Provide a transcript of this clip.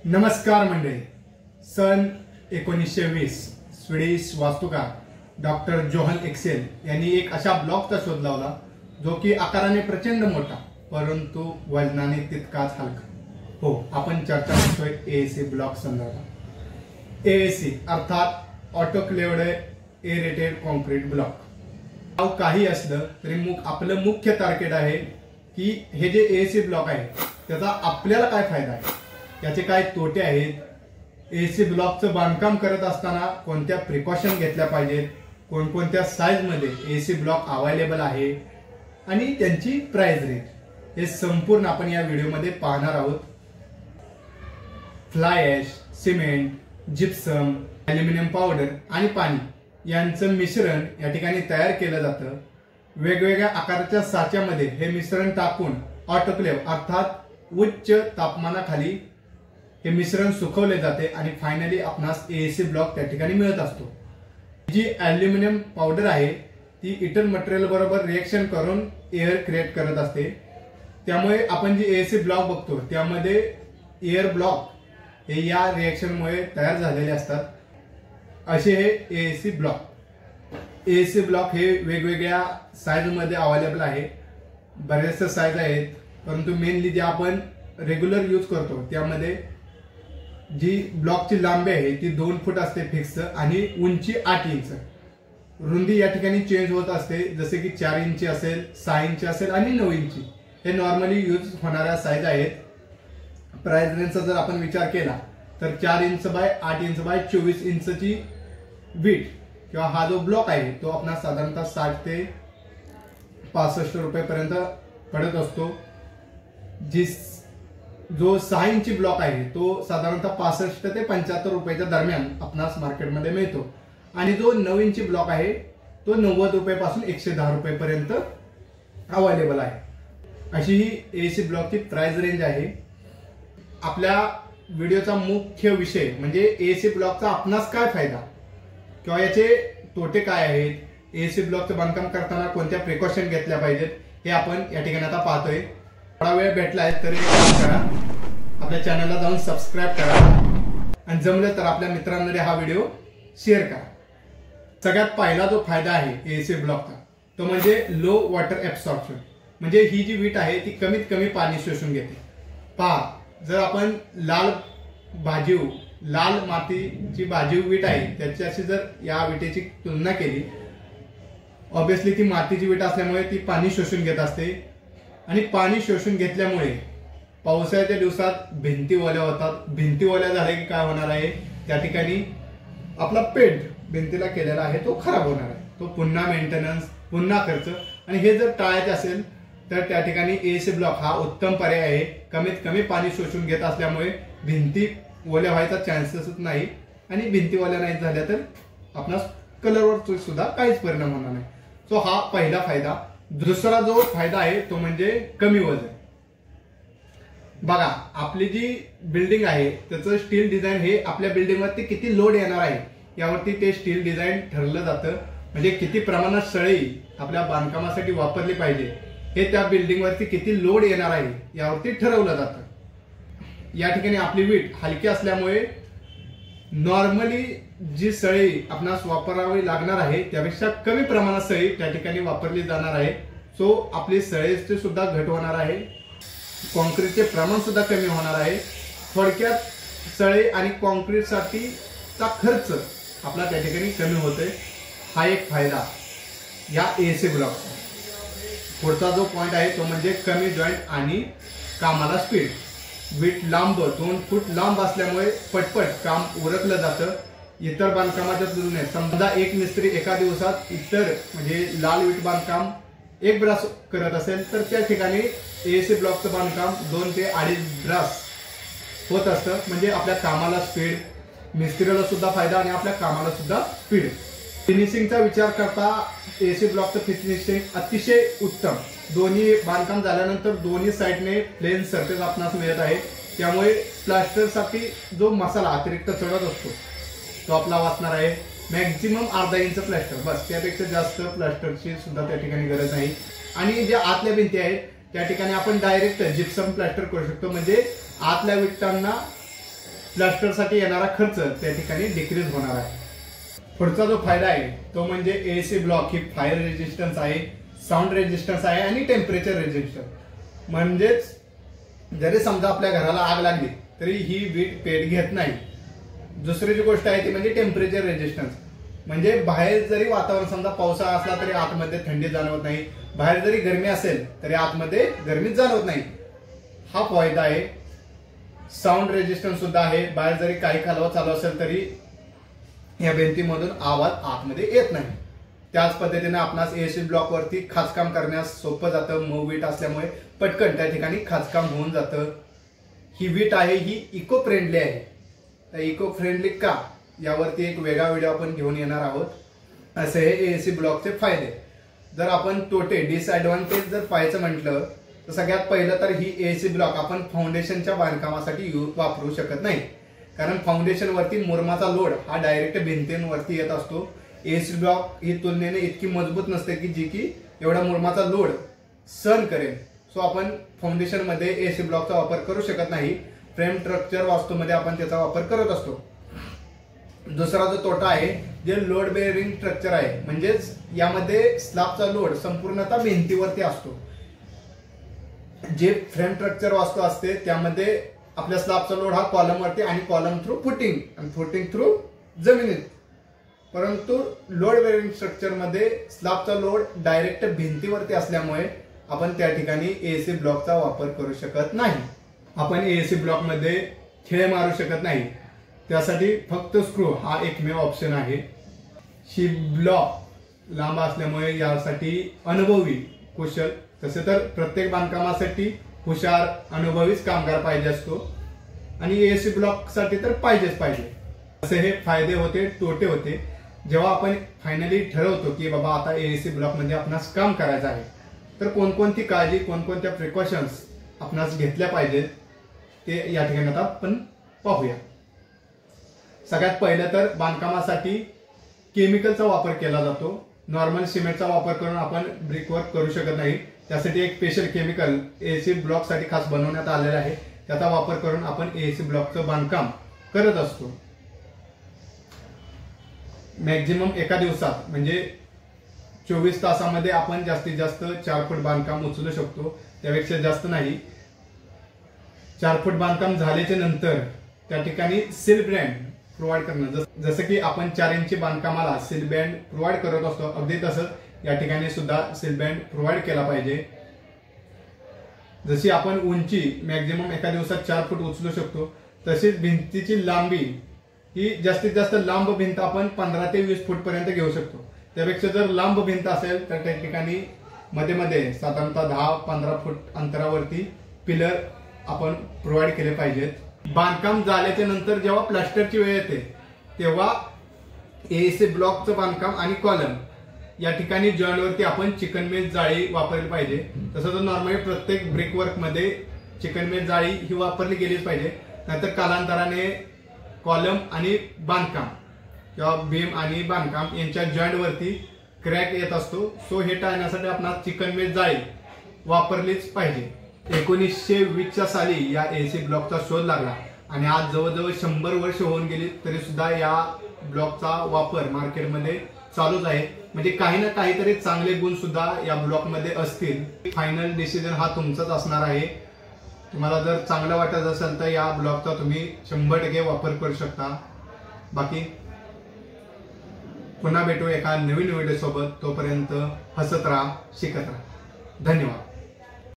नमस्कार मंडळी. सन 1920 स्वीडिश वास्तुकार डॉक्टर जोहन एक्सेल यांनी एक अशा ब्लॉकचा शोध लावला जो की आकाराने प्रचंड मोठा परंतु वजनाने तितकाच हलका. हो, आपण चर्चा करतोय एएसी ब्लॉक संदर्भात. एएसी अर्थात ऑटोक्लेव्ड एरेटेड कॉन्क्रीट ब्लॉक. नाव काही असलं तरी आपलं मुख्य टार्गेट आहे की हे जे एएसी ब्लॉक आहे त्याचा आपल्याला काय फायदा आहे, याचे काय तोटे आहेत, एसी ब्लॉकचं बांधकाम करत असताना कोणत्या प्रिकॉशन घेतल्या पाहिजेत, कोणकोणत्या साईज मध्ये एसी ब्लॉक अवेलेबल आहे आणि त्यांची प्राइस रेंज, हे संपूर्ण आपण या व्हिडिओमध्ये पाहणार आहोत. Fly ash, cement, gypsum, aluminium powder आणि पाणी यांचं मिश्रण या ठिकाणी तयार केलं जातं. वेगवेगळ्या आकाराच्या साच्यामध्ये हे मिश्रण टाकून ऑटोक्लेव्ह अर्थात उच्च तापमानाखाली हे मिश्रण सुकवले जाते आणि फायनली आपणास एएसी ब्लॉक त्या ठिकाणी मिळत असतो. जी ॲल्युमिनियम पावडर आहे ती इतर मटेरियल बरोबर रिएक्शन करून एअर क्रिएट करत असते. त्यामुळे आपण जी एएसी ब्लॉक बघतो त्यामध्ये एअर ब्लॉक हे या रिएक्शनमुळे तयार झालेले असतात. असे हे एएसी ब्लॉक. एएसी ब्लॉक हे वेगवेगळ्या साईज मध्ये अवेलेबल आहे. बरेचसे साईज आहेत परंतु मेनली जे आपण रेग्युलर यूज करतो त्यामध्ये जी ब्लॉकची लांबी आहे ती 2 फूट असते फिक्स आणि उंची 8 इंच. रुंदी या ठिकाणी चेंज होत असते, जसे की 4 इंची असेल, 6 इंची असेल आणि 9 इंची. हे नॉर्मली यूज होणाऱ्या साईज आहेत. प्राइस रेंजचा जर आपण विचार केला तर 4 इंच बाय 8 इंच बाय 24 इंचची वीट किंवा हा जो ब्लॉक आहे तो आपणास साधारणतः 60 ते 65 रुपयेपर्यंत पडत असतो. जो 6 इंची ब्लॉक आहे तो साधारणतः 65 ते 75 रुपयाच्या दरम्यान आपणास मार्केटमध्ये मिळतो आणि जो 9 इंची ब्लॉक आहे तो 90 रुपयापासून 110 रुपयेपर्यंत अवेलेबल आहे. अशी ही एसी ब्लॉकची प्राइस रेंज आहे. आपल्या व्हिडिओचा मुख्य विषय म्हणजे एसी ब्लॉकचा आपणास काय फायदा किंवा याचे तोटे काय आहेत, एसी ब्लॉकचं बांधकाम करताना कोणत्या प्रिकॉशन घेतल्या पाहिजेत हे आपण या ठिकाणी आता पाहतोय. थोडा वेळ भेटलाय तरी करा, आपल्या चॅनलला जाऊन सबस्क्राईब करा आणि जमलं तर आपल्या मित्रांमध्ये हा व्हिडिओ शेअर करा. सगळ्यात पहिला जो फायदा आहे एसी ब्लॉकचा तो म्हणजे लो वॉटर ऍब्सॉर्प्शन. म्हणजे ही जी वीट आहे ती कमीत कमी पाणी शोषून घेते. पहा, जर आपण लाल मातीची भाजीव वीट आहे त्याच्याशी जर या विटेची तुलना केली, ऑब्विसली ती मातीची वीट असल्यामुळे ती पाणी शोषून घेत असते आणि पाणी शोषून घेतल्यामुळे पावसाळ्याच्या दिवसात भिंती ओल्या होतात. भिंती ओल्या झाल्या की काय होणार आहे, त्या ठिकाणी आपला पेंट भिंतीला केलेला आहे तो खराब होणार आहे. तो पुन्हा मेंटेनन्स, पुन्हा खर्च, आणि हे जर टाळायचे असेल तर त्या ठिकाणी एसी ब्लॉक हा उत्तम पर्याय आहे. कमीत कमी पाणी शोषून घेत असल्यामुळे भिंती ओल्या व्हायचा चान्सेसच नाही आणि भिंती ओल्या नाही झाल्या तर आपणास कलरवर सुद्धा काहीच परिणाम होणार नाही. सो हा पहिला फायदा. दुसरा जो फायदा आहे तो म्हणजे कमी वजन. बघा, आपली जी बिल्डिंग आहे त्याचं स्टील डिझाईन हे आपल्या बिल्डिंगवरती किती लोड येणार आहे यावरती ते स्टील डिझाईन ठरलं जातं. म्हणजे किती प्रमाणात सळई आपल्या बांधकामासाठी वापरली पाहिजे हे त्या बिल्डिंगवरती किती लोड येणार आहे यावरती ठरवलं जातं. या ठिकाणी आपली वीट हलकी असल्यामुळे नॉर्मली जी सळई आपणास वापरावी लागणार आहे त्यापेक्षा कमी प्रमाणात सळई त्या ठिकाणी वापरली जाणार आहे. सो आपली सळईचे सुद्धा घट होणार आहे, कॉन्क्रीटचे प्रमाण सुद्धा कमी होणार आहे. थोडक्यात सळई आणि कॉन्क्रीटसाठीचा खर्च आपला त्या ठिकाणी कमी होतोय. हा एक फायदा या एसी ब्लॉकचा. पुढचा जो पॉइंट आहे तो म्हणजे कमी जॉईंट आणि कामाला स्पीड. वीट लांब 2 फूट लांब असल्यामुळे पटपट काम उरकलं जातं. इतर बांधकामाच्या तुलनेत समजा एक मिस्त्री एका दिवसात इतर म्हणजे लाल वीट बांधकाम 1 ब्रास करत असेल तर त्या ठिकाणी एसी ब्लॉकचं बांधकाम 2 ते 2.5 ब्रास होत असतं. म्हणजे आपल्या कामाला स्पीड, मिस्त्रीला सुद्धा फायदा आणि आपल्या कामाला सुद्धा स्पीड. फिनिशिंगचा विचार करता एसी ब्लॉकचं फिनिशिंग अतिशय उत्तम. दोन्ही बांधकाम झाल्यानंतर दोन्ही साईडने प्लेन सरफेस आपणास मिळत आहे. त्यामुळे प्लास्टरसाठी जो मसाला अतिरिक्त चढत असतो तो आपला वाचणार आहे. मॅक्झिमम अर्धा इंच प्लास्टर, बस, त्यापेक्षा जास्त प्लास्टरची सुद्धा त्या ठिकाणी गरज नाही. आणि ज्या आतल्या भिंती आहेत त्या ठिकाणी आपण डायरेक्ट जिप्सम प्लास्टर करू शकतो. म्हणजे आतल्या विटांना प्लास्टरसाठी येणारा खर्च त्या ठिकाणी डिक्रीज होणार आहे. पुढचा जो फायदा आहे तो म्हणजे एसी ब्लॉक ही फायर रेजिस्टन्स आहे, साऊंड रेजिस्टन्स आहे आणि टेम्परेचर रेजिस्टन्स. म्हणजेच जरी समजा आपल्या घराला आग लागली तरी ही वीट पेट घेत नाही. दुसरी जी गोष्ट आहे ती म्हणजे टेम्परेचर रेजिस्टन्स. म्हणजे बाहेर जरी वातावरण समजा पावसाळा असला तरी आतमध्ये थंडी जाणवत नाही, बाहेर जरी गरमी असेल तरी आतमध्ये गरमी जाणवत नाही. हा फायदा आहे. साऊंड रेजिस्टन्स सुद्धा आहे. बाहेर जरी काही कालवा चालू असेल तरी या भिंतीमधून आवाज आतमध्ये येत नाही. त्याच पद्धतीने आपणास एसी ब्लॉक वरती खाचकाम करण्यास सोपं जातं. मऊ वीट असल्यामुळे पटकन त्या ठिकाणी खाचकाम होऊन जातं. ही वीट आहे ही इको फ्रेंडली आहे. इको फ्रेंडली का यावरती एक वेगळा व्हिडिओ आपण घेऊन येणार आहोत. असे हे एसी ब्लॉकचे फायदे. जर आपण तोटे डिसएडव्हान्टेज जर पाहायचं म्हटलं तर सगळ्यात पहिलं तर ही एसी ब्लॉक आपण फाउंडेशनच्या बांधकामासाठी वापरू शकत नाही. कारण फाउंडेशन वरती मुरमाचा लोड हा डायरेक्ट भिंतींवरती येत असतो. एसी ब्लॉक ही तुलनेने इतकी मजबूत नसते की जी की एवढा मुरमाचा लोड सहन करेल. सो आपण फाउंडेशन मध्ये एसी ब्लॉकचा वापर करू शकत नाही. फ्रेम स्ट्रक्चर वास्तूमध्ये आपण त्याचा वापर करत असतो. दुसरा जो तोटा आहे जे लोड बेअरिंग स्ट्रक्चर आहे. म्हणजेच यामध्ये स्लॅबचा लोड संपूर्णतः भिंतीवरती असतो. जे फ्रेम स्ट्रक्चर वास्तू असते त्यामध्ये आपल्या स्लॅबचा लोड हा कॉलम वरती आणि कॉलम थ्रू फुटिंग आणि फुटिंग थ्रू जमिनीत. परंतु लोड बेअरिंग स्ट्रक्चर मध्ये स्लॅबचा लोड डायरेक्ट भिंतीवरती असल्यामुळे आपण त्या ठिकाणी एसी ब्लॉकचा वापर करू शकत नाही. आपण एसी ब्लॉक मध्ये खिळे मारू शकत नाही. त्यासाठी फक्त स्क्रू हा एकमेव ऑप्शन आहे. ही ब्लॉक लांब असल्यामुळे यासाठी अनुभवी कुशल तसे तर प्रत्येक बांधकामासाठी हुशार अनुभवीच कामगार पाहिजे असतो आणि एसी ब्लॉक साठी तर पाहिजेच पाहिजे. असे हे फायदे होते तोटे होते. जेव्हा आपण फायनली ठरवतो की बाबा आता एसी ब्लॉक मध्ये आपणास काम करायचं आहे तर कोणकोणती काळजी कोणकोणत्या प्रिकॉशन्स आपणास घेतल्या पाहिजेत ते या ठिकाणी आता आपण पाहूया. सगळ्यात पहिलं तर बांधकामासाठी केमिकलचा वापर केला जातो. नॉर्मल सिमेंटचा वापर करून आपण ब्रिक वर्क करू शकत नाही. त्यासाठी एक स्पेशल केमिकल एसी ब्लॉक साठी खास बनवण्यात आलेलं आहे. त्याचा वापर करून आपण एसी ब्लॉकचं बांधकाम करत असतो. मॅक्झिमम एका दिवसात म्हणजे 24 तासामध्ये आपण जास्तीत जास्त 4 फूट बांधकाम उचलू शकतो. त्यापेक्षा जास्त नाही. 4 फूट बांधकाम झाल्याच्या नंतर त्या ठिकाणी सील बँड प्रोव्हाइड करणं. जसं की आपण 4 इंची बांधकामाला सील बँड प्रोव्हाइड करत असतो अगदी तसं या ठिकाणी सुद्धा सील बँड प्रोव्हाइड केला पाहिजे. जशी आपण उंची मॅक्झिमम एका दिवसात 4 फूट उचलू शकतो तशीच भिंतीची लांबी ही जास्तीत जास्त लांब भिंत आपण 15 ते 20 फूट पर्यंत घेऊ शकतो. त्यापेक्षा जर लांब भिंत असेल तर त्या ठिकाणी मध्ये मध्ये साधारणतः 10-15 फूट अंतरावरती पिलर आपण प्रोव्हाइड केले पाहिजेत. बांधकाम झाल्याच्या नंतर जेव्हा प्लास्टरची वेळ येते तेव्हा एसी ब्लॉकचं बांधकाम आणि कॉलम या ठिकाणी जॉइंट वरती आपण चिकनमेज जाळी वापरली पाहिजे. तसं तर नॉर्मली प्रत्येक ब्रिक वर्क मध्ये चिकनमेज जाळी ही वापरली गेलीच पाहिजे. नाहीतर कालांतराने कॉलम आणि बांधकाम किंवा बीम आणि बांधकाम यांच्या जॉइंट वरती क्रॅक येत असतो. सो हे टाळण्यासाठी आपण चिकनमेज जाळी वापरलीच पाहिजे. 1920च्या साली या एसी ब्लॉकचा शोध लागला आणि आज जवळजवळ 100 वर्ष होऊन गेली तरी सुद्धा या ब्लॉकचा वापर मार्केटमध्ये चालूच आहे. म्हणजे काही ना काहीतरी चांगले गुण सुद्धा या ब्लॉकमध्ये असतील. फायनल डिसिजन हा तुमचाच असणार आहे. तुम्हाला जर चांगलं वाटत असेल तर या ब्लॉकचा तुम्ही 100% वापर करू शकता. बाकी पुन्हा भेटू एका नवीन व्हिडिओ सोबत. तोपर्यंत हसत राहा, शिकत राहा. धन्यवाद.